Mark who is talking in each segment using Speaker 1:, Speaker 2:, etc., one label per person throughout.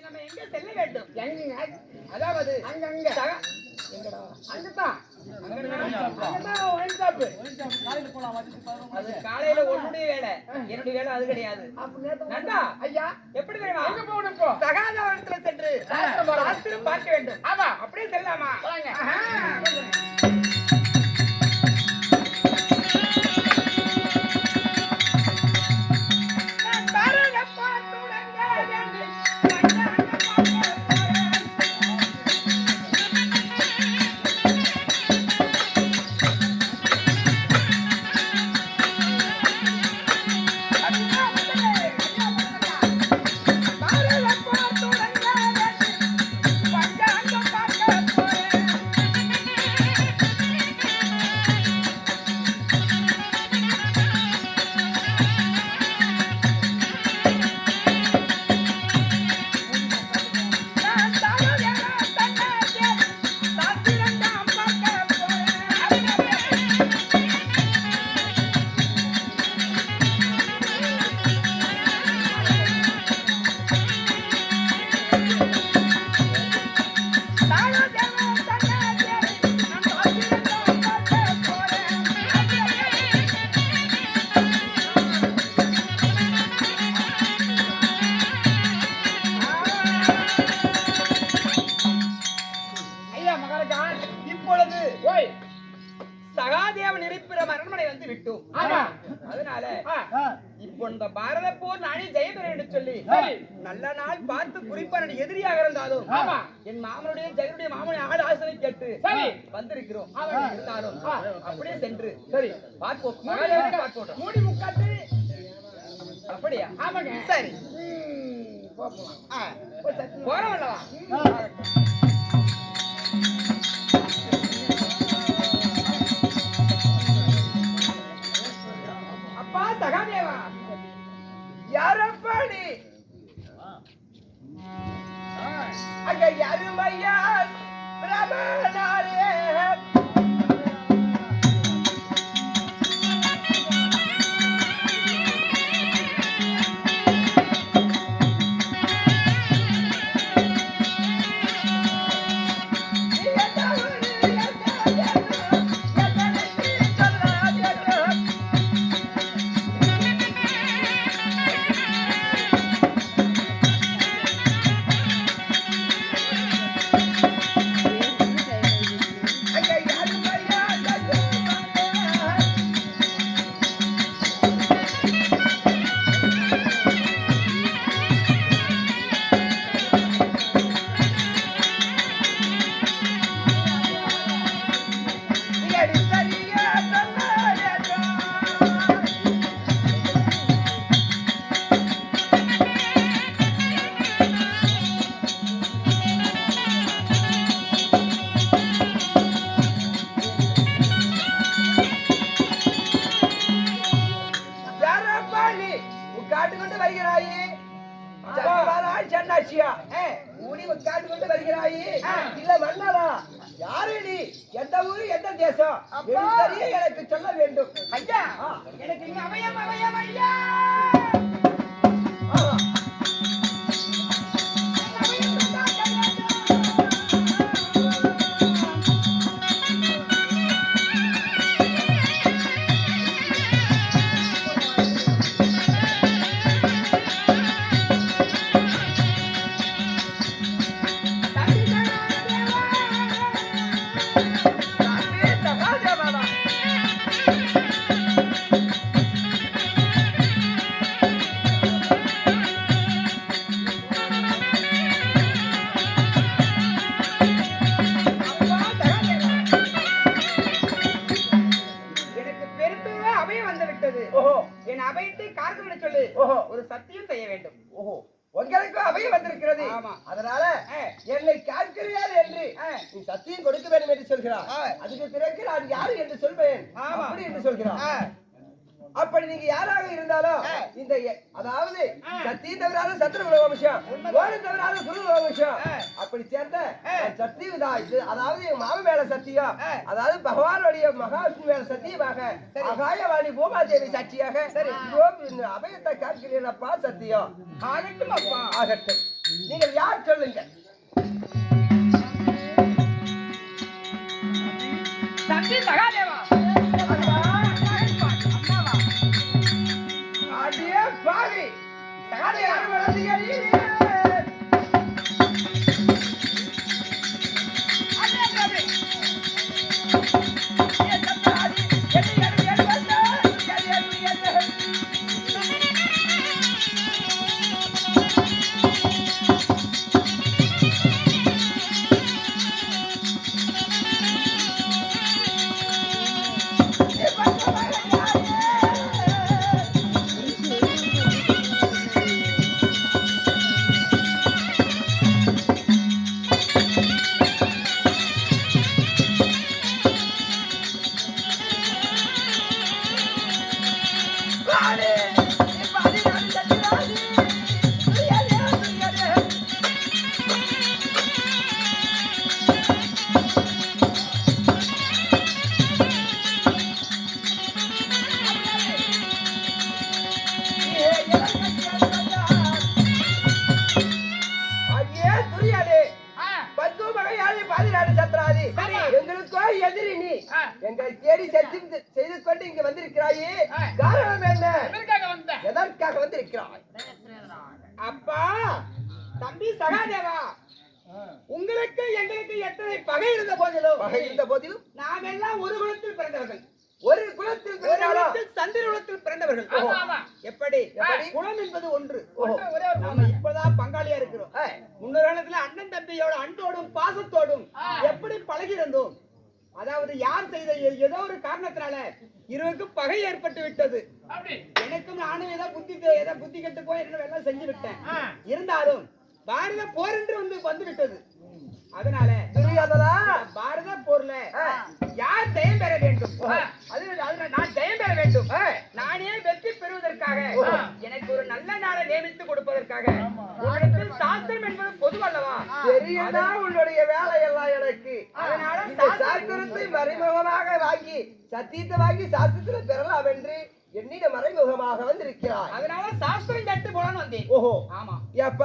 Speaker 1: நம்ம எங்க செல்ல வேண்டும்?
Speaker 2: எங்க
Speaker 1: அதாவது
Speaker 2: அங்க
Speaker 1: எங்கடா?
Speaker 2: அங்கதான்
Speaker 1: அது காலையில உன்னுடைய வேலை, என்னுடைய வேலை அது கிடையாது. நண்பா
Speaker 2: ஐயா
Speaker 1: எப்படி தெரியுமா?
Speaker 2: எங்க போகணும் இப்போ?
Speaker 1: சகாதவனத்துல சென்று சாஸ்திரம் பார்க்க வேண்டும்.
Speaker 2: ஆமா
Speaker 1: அப்படியே செல்லலாமா? இப்பொழுது சகாதேவன் இருக்கிற அரண்மனை வந்து விட்டோம். அதனால இப்போ இந்த பாரத போர் நானே ஜெயபெற என்று சொல்லி நல்ல நாள் பார்த்து குறிப்பா எதிரியாக இருந்தாலும் என் மாமனுடைய ஜெயனுடைய மாமனை ஆள் ஆசனை கேட்டு வந்திருக்கிறோம். இருந்தாலும் அப்படியே சென்று சரி பார்ப்போம். பார்ப்போம் மூடி முக்காட்டு அப்படியா? ஆமாங்க. சரி போறவல்லவா? சகாதேவா யாரப்பாடி அங்க யாருமையா பிரபனாரே காட்டுக்கொண்டு வருகிறாயே சன்னாட்சியா முடிவு காட்டுக்கொண்டு வருகிறாயே இல்ல மன்னவா யாரு நீ எந்த ஊரு எந்த தேசம் எனக்கு சொல்ல வேண்டும். ஐயா எனக்கு இங்க அபயம் அபயம் ஐயா ஒரு சத்தியம் செய்ய வேண்டும். உங்களுக்கு அபயம் வந்திருக்கிறது. அதனால என்னை கேட்கிறீர்கள் என்று நீ சத்தியம் கொடுக்க வேண்டும் என்று சொல்கிறார். அதுக்கு பிறகு நான் யாரு என்று சொல்வேன் அப்படி என்று சொல்கிறார். அப்படி நீங்க யாராக இருந்தாலும் இந்த அதாவது சத்தியம் தவிராத சத்ரு வம்சம், கோடு தவிராத குரு வம்சம் அப்படி சேர்ந்த சத்தியம் தான் இது. அதாவது மாம மேல சத்தியம், அதாவது பகவானுடைய மகாவிஷ்ணு மேல சத்தியமாக அகாயவாணி பூமாதேவி சாட்சியாக அபயத்தை காக்கிறேன் அப்பா சத்தியம். ஆகட்டும் அப்பா ஆகட்டும். நீங்கள் யார் சொல்லுங்க?
Speaker 2: தம்பி சகாதேவா.
Speaker 1: அடியே பாவி சகாதேவா வளர்ந்தீங்க. எங்களுக்கோ எதிரி நீ எங்களை தேடி செய்து கொண்டு இங்க வந்திருக்கிறாயே, காரணம் என்ன? எதற்காக வந்திருக்கிறாய்?
Speaker 2: அப்பா தம்பி சகாதேவா, உங்களுக்கு எங்களுக்கு எத்தனை பகை இருந்த போதிலும் நாம் எல்லாம் ஒரு குலத்தில் பிறந்தவர்கள்.
Speaker 1: ஒரு குலத்தில்
Speaker 2: சந்திர குலத்தில் பிறந்தவர்கள். எப்படி குலம் என்பது ஒன்று. நம்ம இப்பதான் பங்காளியா இருக்கிறோம். முன்னொரு காலத்துல அண்ணன் தம்பியோட அன்போடும் பாசத்தோடும் எப்படி பழகி இருந்தோம். அதாவது யார் செய்த ஏதோ ஒரு காரணத்தினால இருவருக்கும் பகை ஏற்பட்டு விட்டது. எனக்கும் நானும் ஏதோ புத்தி கெட்டு போய் எல்லாம் செஞ்சு விட்டேன். இருந்தாலும் பாரத போர் என்று வந்து விட்டது. அதனால பாரத போர்ல யார் ஜெயம் பெற வேண்டும், நான் ஜெயம் பெற வேண்டும். நானே வெற்றி பெறுவதற்காக எனக்கு ஒரு நல்ல நாளை நியமித்து கொடுப்பதற்காக சாஸ்திரம் என்பது பொது அல்லவா?
Speaker 1: தெரியதா உன்னுடைய வேலை எல்லாம் எனக்கு. அதனால சாஸ்திரத்தை மறைமுகமாக வாங்கி சத்தியத்தை வாங்கி சாஸ்திரத்துல பெறலாம் என்று என்னிட மறைமுகமாக வந்திருக்கிறார்.
Speaker 2: அதனால சாஸ்திரம் கட்டு போலான்னு வந்தேன்.
Speaker 1: ஓஹோ,
Speaker 2: ஆமா.
Speaker 1: எப்ப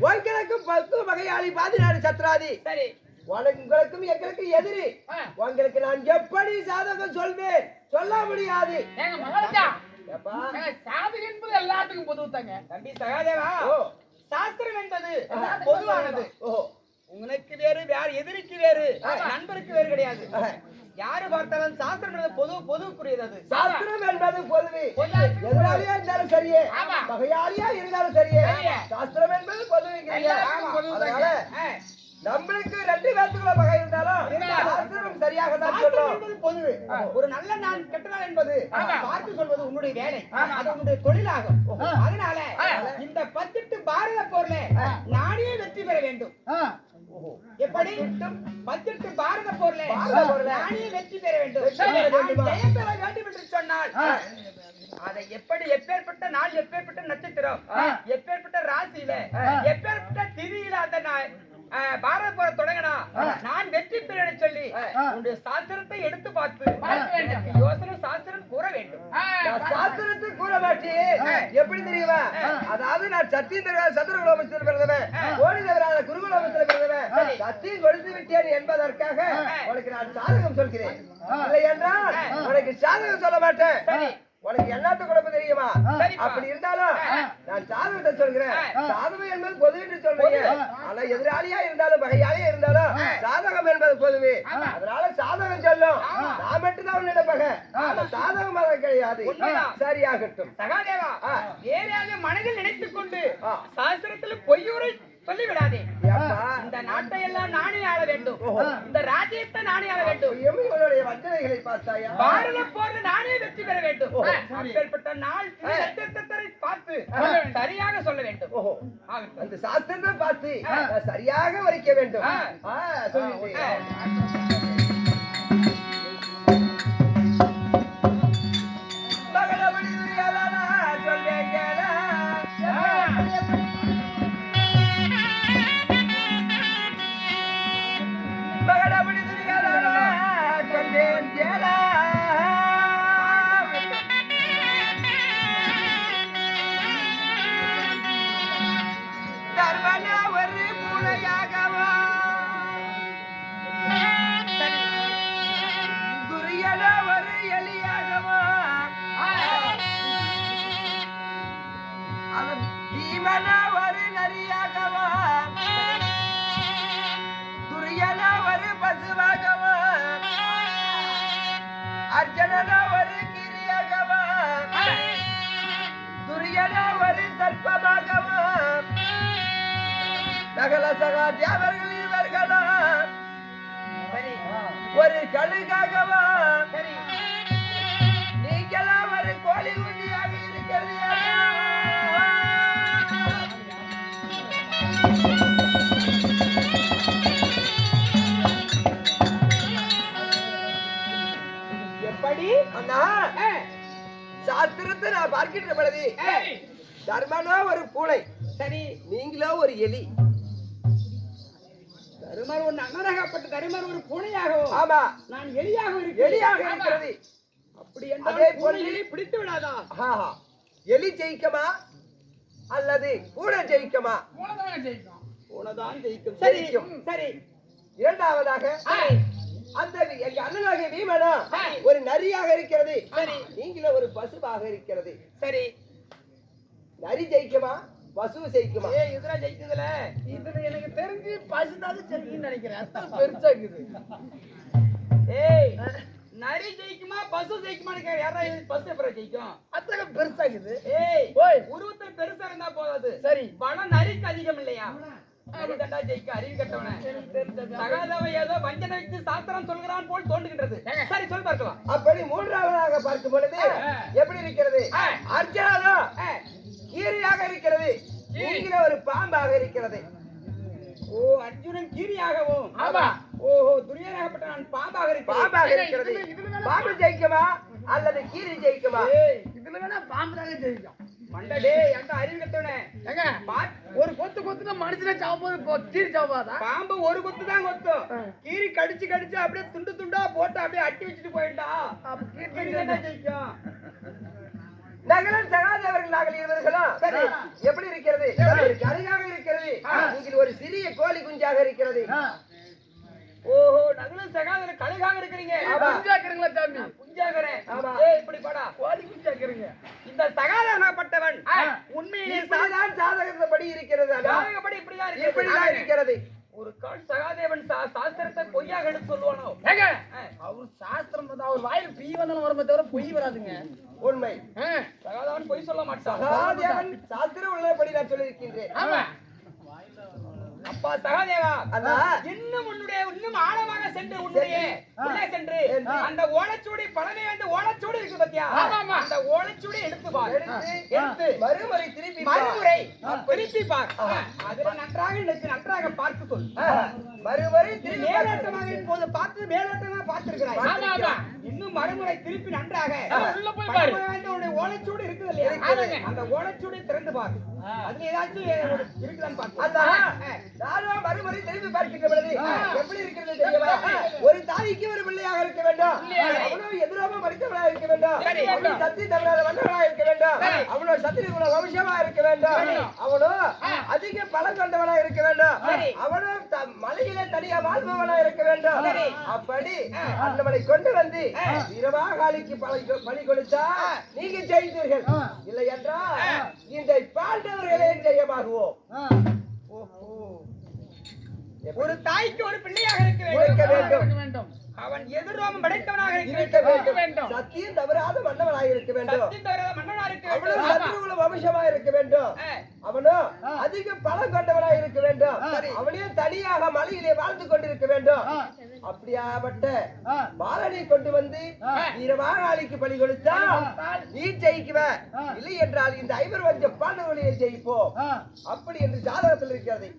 Speaker 1: உங்களுக்கு 10 வகையாளி 14 சத்ராதி.
Speaker 2: சரி,
Speaker 1: உங்களுக்கும் எங்களுக்கு எதிரி. உங்களுக்கு நான் எப்படி சாதகம் சொல்வேன்? சொல்ல முடியாது.
Speaker 2: சாதகம் என்பது எல்லாத்துக்கும் பொதுவாங்க. தம்பி சகாதேவா, சாஸ்திரம் என்பது பொதுவானது. உங்களுக்கு வேறு எதிரிக்கு வேறு நண்பருக்கு வேறு கிடையாது. யாரு பார்த்தாலும் சாஸ்திரம் பொதுக்குரியது.
Speaker 1: சாஸ்திரம் என்பது பொதுவே. எதிராளியா இருந்தாலும் சரியே, வகையாளியா இருந்தாலும் சரியே, சாஸ்திரம் என்பது பொதுவே. நம்மளுக்கு 2 பேத்துக்குள்ள பகை இருந்தாலும் சாஸ்திரம் சரியாக தான் சொல்லும்.
Speaker 2: பொதுவே ஒரு நல்ல நாள் கெட்ட நாள் என்பது பார்த்து சொல்வது உன்னுடைய வேலை, அது உன்னுடைய தொழிலாகும். அதனால இந்த 18 பாரத போர்ல நானே வெற்றி பெற வேண்டும். எப்படி 18 பாரத போர்ல நானே வெற்றி பெற வேண்டும். ஜெயம் பெற வேண்டும் என்று சொன்னால் அதை எப்படி எப்பேற்பட்ட நாள், எப்பேற்பட்ட நட்சத்திரம், எப்பேற்பட்ட ராசியில, எப்பேற்பட்ட திதியில அந்த பாரத போர தொடங்கினா நான் வெற்றி பெற சொல்லி உன்னுடைய சாஸ்திரத்தை எடுத்து பார்த்து யோசனை சாஸ்திரம் கூற வேண்டும்.
Speaker 1: சாஸ்திரத்தை கூற மாட்டே எப்படி தெரியுமா? அதாவது நான் சந்திரகுலோபத்தில் பிறந்தவன், கோடி தவறாத குருகுலோபத்தில் பிறந்தவன். சத்தியம் கொடுத்து விட்டேன் என்பதற்காக உனக்கு நான் சாதகம் சொல்கிறேன். இல்லை என்றால் உனக்கு சாதகம் சொல்ல மாட்டேன். உனக்கு எல்லாத்த குழப்பம் தெரியுமா? அப்படி இருந்தாலும் நான் சாதகத்தை சொல்கிறேன். சாதகம் என்பது பொது என்று சொல்றீங்க. ஆனா எதிராளியா இருந்தாலும் வகையாளியா இருந்தாலும் சாதகம் என்பது பொதுவே. அதனால சாதகம் சொல்லும். நான் மட்டும்தான் உன்னிட பகை, சாதகம் அதை கிடையாது. சரியாகட்டும்
Speaker 2: சகாதேவா, வேறாக மனதில் நினைத்துக் கொண்டு சாஸ்திரத்தில் பொய்யூரை சொல்லிவிடாதே. இந்த நாட்டை எல்லாம் நானே ஆள வேண்டும், இந்த ராஜ்யத்தை நானே ஆள வேண்டும்.
Speaker 1: இவனுடைய வஞ்சனைகளை பார்த்தாயா?
Speaker 2: பாரத போர்ல நானே வெற்றி பெற வேண்டும். அப்பேற்பட்ட நாள் நட்சத்திரத்தை பார்த்து சரியாக சொல்ல வேண்டும்.
Speaker 1: அந்த சாஸ்திரத்தை பார்த்து சரியாக வரிக்க வேண்டும். Darmana சூரன ஒரு கிரியகவா துரியன ஒரு சர்ப்பமாகவா சகல சகா தேவர்கள் இவர்களா ஒரு கழுகாகவா நீங்களாம் ஒரு கோழி குஞ்சியாக இருக்கிறது
Speaker 2: எப்படி
Speaker 1: அண்ணா சாஸ்திரத்தை நான் பார்க்கின்ற பொழுது தர்மனோ ஒரு பூனை,
Speaker 2: சரி,
Speaker 1: நீங்களோ ஒரு எலி.
Speaker 2: தருமர் ஒரு அண்ணனாகப்பட்ட தருமர் ஒரு பூனையாகவும்,
Speaker 1: ஆமா,
Speaker 2: நான் எலியாக
Speaker 1: இருக்கிறது.
Speaker 2: அப்படி என்றால் பூனையை பிடித்து விடாதா?
Speaker 1: எலி ஜெயிக்குமா அல்லது பூனை ஜெயிக்குமா?
Speaker 2: பூனைதான் ஜெயிக்கும்.
Speaker 1: சரி
Speaker 2: சரி.
Speaker 1: இரண்டாவதாக அந்த எங்க அண்ணனாக வீமனா ஒரு நரியாக இருக்கிறது,
Speaker 2: சரி,
Speaker 1: நீங்களும் ஒரு பசுவாக இருக்கிறது.
Speaker 2: சரி,
Speaker 1: நரி ஜெயிக்குமா பசு ஜெயிக்குமா?
Speaker 2: இதுல ஜெயிக்குதுல.
Speaker 3: இதுல எனக்கு தெரிஞ்சு பசுதான் ஜெயிக்கும்னு நினைக்கிறேன். பெருசா இருக்குது.
Speaker 2: ஏய், நரி ஜெயிக்குமா பசு ஜெயிக்குமான்னு கேட்க யாரா? பசு எப்பறம் ஜெயிக்கும்?
Speaker 3: அத்தக பெருசா இருக்குது.
Speaker 2: ஏய்,
Speaker 3: ஓய்,
Speaker 2: உருவத்துல பெருசா இருந்தா போதாது.
Speaker 3: சரி,
Speaker 2: பணம் நரிக்கு அதிகம் இல்லையா? நரிதண்டா ஜெயிக்க அறிவு கட்டவன. சகாதேவன் ஏதோ வஞ்சனை வைத்து சாஸ்திரம் சொல்கிறான் போல் தோன்றுகின்றது. சரி, சொல் பார்க்கலாம்.
Speaker 1: அப்படி மூன்றாவதாக பார்க்கும் பொழுது எப்படி இருக்கிறது? அர்ஜுனா கீரியாக இருக்கிறது, நீங்கள ஒரு பாம்பாக இருக்கிறது.
Speaker 2: ஓ, அர்ஜுனன் கீரியாகவும்,
Speaker 3: ஆமா,
Speaker 2: ஓஹோ, துரியனாகப்பட்ட நான் பாம்பாக
Speaker 1: இருக்கிறது. பாம்பு ஜெயிக்குமா அல்லது கீரி ஜெயிக்குமா?
Speaker 3: இதுல வேணா பாம்பு தாங்க ஜெயிக்கும்.
Speaker 2: மண்டடே அந்த அறிவு கட்டவனே.
Speaker 3: ஏங்க, ஒரு கொத்து கொத்துனா மனுஷனே சாவும்போது கீரி சாவாதா?
Speaker 2: பாம்பு ஒரு கொத்து தான் கொத்தும். கீரி கடிச்சு கடிச்சு அப்படியே துண்டு துண்டா போட்டு அப்படியே அட்டி வச்சுட்டு போயிட்டா கீரி தான் ஜெயிக்கும்.
Speaker 1: நகலன் சகாதேவர்கள் நாங்கள் இருவர்களும் சரி எப்படி இருக்கிறது? கழுகாக இருக்கிறது, நீங்கள் ஒரு சிறிய கோழி குஞ்சாக இருக்கிறது.
Speaker 2: ஓஹோ, நகலன் சகாதேவன் கழுகாக இருக்கிறீங்க.
Speaker 3: குஞ்சாக்குறீங்களா சாமி?
Speaker 2: குஞ்சாகிறேன்.
Speaker 1: ஆமா.
Speaker 2: ஏய், இப்படி பாடா,
Speaker 3: கோழி குஞ்சாக்குறீங்க.
Speaker 2: இந்த சகாதேவனாகப்பட்டவன் உண்மையிலே
Speaker 1: இப்படிதான் சாதகப்படி இருக்கிறது.
Speaker 2: சாதகப்படி இப்படிதான்
Speaker 1: இருக்கிறது.
Speaker 2: ஒரு கால் சகாதேவன் சாஸ்திரத்தை பொய்யாக எடுத்து சொல்லுவானோ?
Speaker 3: ஏங்க, அவர் சாஸ்திரம் வந்து அவர் வாயில பீ வந்தாலும் வருமே தவிர பொய் வராதுங்க.
Speaker 1: உண்மை.
Speaker 2: சகாதேவன் பொய் சொல்ல மாட்டான்.
Speaker 1: சகாதேவன் சாஸ்திரம் உள்ளபடி நான் சொல்லியிருக்கின்றேன்.
Speaker 3: ஆமா.
Speaker 2: அப்பா சகாதேவா,
Speaker 1: அண்ணா,
Speaker 2: இன்னும் ஆழமாக சென்று உள்ளே சென்று அந்த ஓலைச்சுவடி பழமை வந்து ஓலைச்சுவடி இருக்கு பாத்தியா? அந்த ஓலைச்சுவடி எடுத்து பார். எடுத்து
Speaker 1: மறுமுறை திருப்பி
Speaker 2: திருப்பி பார். அதுல நன்றாக பார்த்து சொல்.
Speaker 1: மறுமுறை
Speaker 2: மேலோட்டமாக இப்போது பார்த்து மேலோட்டமாக பார்த்திருக்கிறாய். இன்னும் மறுமுறை திருப்பி நன்றாக
Speaker 3: உள்ள போய் பாரு.
Speaker 2: உன்னுடைய ஓலைச்சுவடி இருக்குது இல்லையா? அந்த ஓலைச்சுவடி திறந்து பார். அதுல ஏதாச்சும் இருக்குதான்னு பார்த்து
Speaker 1: நானும் மறுமுறை திரும்பி பார்க்கின்ற பொழுது எப்படி இருக்கிறது தெரியுமா? ஒரு தாய்க்கு ஒரு பிள்ளையாக இருக்க வேண்டும், அவனும் எதிராக மறுத்தவனாக இருக்க வேண்டும், அவனும் சத்தி தவறாத வந்தவனாக இருக்க வேண்டும், அவனும் சத்திரி குல வம்சமாக இருக்க வேண்டும், அவனும் அதிக பலம் கொண்டவனாக இருக்க வேண்டும், அவனும் மலையிலே தனியா வாழ்பவனாக இருக்க வேண்டும். அப்படி அந்தவனை கொண்டு வந்து வீரமாகாளிக்கு பலி கொடுத்தா நீங்க ஜெயித்தீர்கள். இல்லை என்றால் இந்த பாண்டவர்களே ஜெயமாகுவோம்.
Speaker 2: ஒரு தாய்க்கு ஒரு பிள்ளையாக இருக்க வேண்டும். அவன் எதிர்ரோமம் படைத்தவனாக இருக்க வேண்டும்.
Speaker 1: சத்தியம் தவறாத மன்னவனாக இருக்க வேண்டும்.
Speaker 2: சத்தியம் தவறாத மன்னனாக இருக்க வேண்டும்.
Speaker 1: அவனும் சத்ருகுல வம்சமாக இருக்க வேண்டும். அவனும் அதிக பலம் கொண்டவனாக இருக்க வேண்டும். அவனே தனியாக மலையிலே வாழ்ந்து கொண்டிருக்க வேண்டும். அப்படியாப்பட்ட பாலனை கொண்டு வந்து வீரமாகாளிக்கு பலி கொடுத்தா நீ ஜெயிக்குவ, இல்லை என்றால் இந்த 5 வஞ்ச பாண்டவர்களையே ஜெயிப்போம். அப்படி என்று ஜாதகத்தில் இருக்கிறது.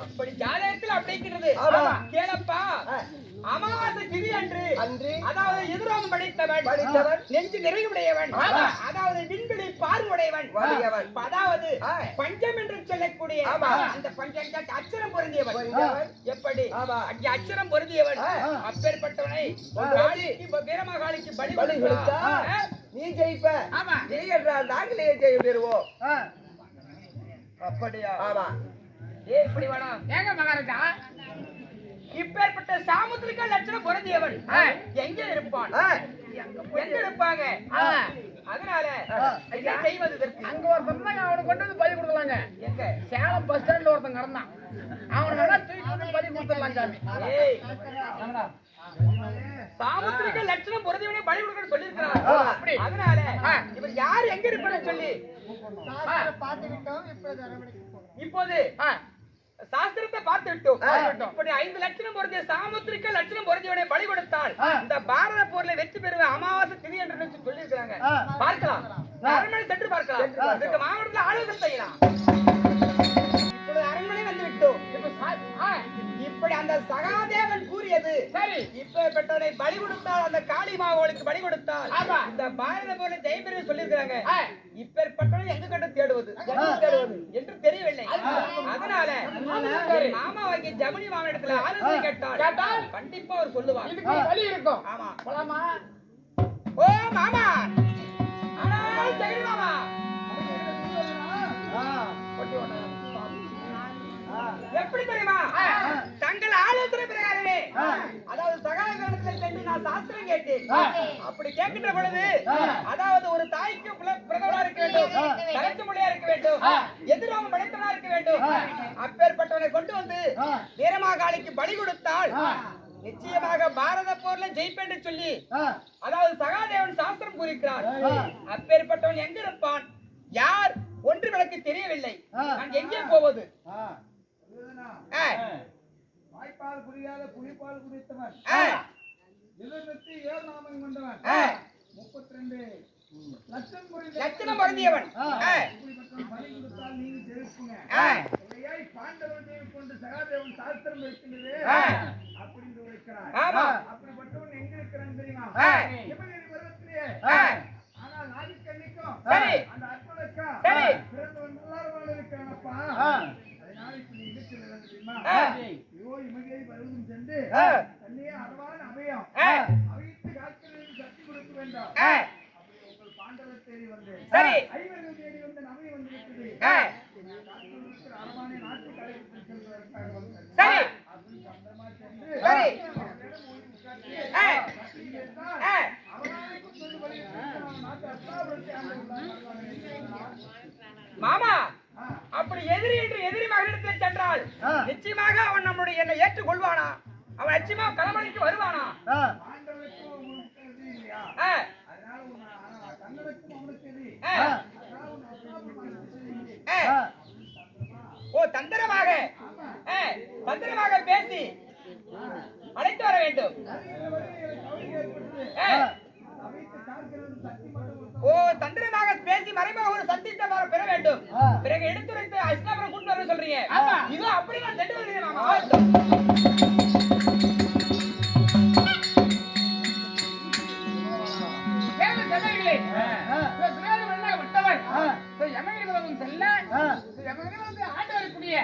Speaker 2: அப்படி ஜாதகத்தில் அப்படிங்கிறது. கேளப்பா, அமாவாசை திதி அன்று அதாவது எதிரோமம் படைத்தவன் நெஞ்சு நிறைவுடையவன், அதாவது விண்வெளி பார்வையுடையவன், அதாவது பஞ்சம் என்று சொல்லக்கூடிய அந்த பஞ்சம் அச்சரம் பொருந்தியவன். எப்படி அங்கே அச்சரம் பொருந்தியவன் அப்பேற்பட்டவனை வீரமகாளிக்கு பலி கொடுத்தா
Speaker 1: நீ ஜெயிப்ப, நீ என்றால் நாங்களே ஜெயம் பெறுவோம்.
Speaker 2: அப்படியா?
Speaker 1: ஆமா.
Speaker 2: இப்படி வேணாம்.
Speaker 3: ஏங்க மகாராஜா,
Speaker 2: இப்பேற்பட்ட சாமுத்திரிக லட்சணம் பொருந்தியவன் எங்க இருப்பான்? எங்க இருப்பாங்க? அதனால என்ன செய்வது இதற்கு?
Speaker 3: அங்க ஒருத்தன் தான் அவனுக்கு கொண்டு வந்து பலி கொடுக்கலாங்க.
Speaker 2: எங்க?
Speaker 3: சேலம் பஸ் ஸ்டாண்ட்ல ஒருத்தன் கிடந்தான். அவனை வேணா தூக்கி வந்து பலி கொடுத்துடலாம் சாமி.
Speaker 2: ஏய், சாமுத்திரிக லட்சணம் பொருதியவனே பலி கொடுக்கணும்னு சொல்லியிருக்கிறார்.
Speaker 3: அப்படி.
Speaker 2: அதனால இவர் யார் எங்க இருப்பாருன்னு சொல்லி இப்போது சாஸ்திரத்தை பார்த்து விட்டோம். இப்படி 5 லட்சணம் பொருந்திய சாமுத்திரிக லட்சணம் பொருந்தியவனை பலி கொடுத்தால் இந்த பாரத போர்ல வெற்றி பெறுவ அமாவாசை திதி என்று சொல்லியிருக்கிறாங்க. பார்க்கலாம், அரண்மனை சென்று பார்க்கலாம். இதுக்கு மாவட்டத்தில் ஆலோசனை செய்யலாம். இப்பொழுது அரண்மனை வந்து விட்டோம். இப்படி அந்த சகாதேவன் கூறியது சரி. இப்பேற்பட்டவனை பலி கொடுத்தால் அந்த காளி மாவோளுக்கு பலி கொடுத்தால் இந்த பாரத போர்ல ஜெயபெரிய சொல்லியிருக்கிறாங்க. இப்பேற்பட்டவனை எங்க கண்டு தேடுவது என்று தெரியவில்லை. அதனால மாமா வாங்கி ஜமுனி மாமா இடத்துல ஆலோசனை கேட்டால் கண்டிப்பா அவர் சொல்லுவார்.
Speaker 3: இதுக்கு வழி இருக்கும்.
Speaker 2: ஆமா,
Speaker 3: போலாமா?
Speaker 2: ஓ மாமா, ஆனால் ஜெகனி மாமா எப்படி தெரியுமா? தங்கள் ஆலோசனை பிரகாரமே, அதாவது சகாயத்துல சென்று நான் சாஸ்திரம் கேட்டேன். அப்படி கேட்கின்ற பொழுது அதாவது ஒரு தாய்க்கு பிரதமரா இருக்க வேண்டும், தலைக்கு மொழியா இருக்க வேண்டும், எதிராக படைத்தவனா இருக்க வேண்டும். அப்பேற்பட்டவனை கொண்டு வந்து வீரமாகாளிக்கு பலி கொடுத்தால் நிச்சயமாக பாரத போர்ல ஜெயிப்பேன் என்று சொல்லி அதாவது சகாதேவன் சாஸ்திரம் கூறுகிறார். அப்பேற்பட்டவன் எங்க இருப்பான், யார் ஒன்று எனக்கு தெரியவில்லை. நான் எங்கே போவது?
Speaker 4: வாய்ப்பால் புரியாத புலிப்பால் குடித்தவன், எதிர்த்து ஏழு நாமம் கொண்டவன், 32 லட்சம்
Speaker 2: பொருந்தியவன்.
Speaker 4: பலி கொடுத்தால் நீங்க தெரிவிப்பீங்க. பாண்டவன் கொண்டு சகாதேவன் சாஸ்திரம் இருக்கின்றது அப்படின்னு வைக்கிறார். அப்படிப்பட்டவன் எங்க இருக்கிறான்னு தெரியுமா? இவங்க பருவத்திலேயே. ஆனால் நாதிக்கண்ணிக்கும் அந்த அற்பனுக்கும் பிறந்தவன் எல்லாரும் இருக்கிறானப்பா. அதனால இப்ப நீ இடத்தில் தெரியுமா? ஐயோ இமகையை பருவம் சென்று தன்னையே அறவான அபயம் அவைத்து காக்கிறது சக்தி கொடுக்க வேண்டாம். அப்படி உங்கள் பாண்டவர் தேடி வந்து ஐவர்கள் தேடி வந்து நபை வந்து விட்டது. அரவானை நாட்டு கலைக்கு செல்வதற்காக வந்தார். அப்படின்னு சந்தமா சென்று
Speaker 2: மாமா, அப்படி எதிரி என்று எதிரி மகளிடத்தில் சென்றால் நிச்சயமாக அவன் நம்முடைய என்னை ஏற்றுக்கொள்வானா? அவன் நிச்சயமாக களமணிக்கு வருவானா? ஓ, தந்திரமாக பேசி அழைத்து வர வேண்டும். ஓ, தந்திரமாக பேசி மறைமுக ஒரு சத்தியத்தை பெற வேண்டும். பிறகு எடுத்துரைத்து அஸ்தாபுரம் கூட்டு வர சொல்றீங்க. இது அப்படி நான் சென்று வருகிறேன் மாமா.
Speaker 3: ஆண்டு வரக்கூடிய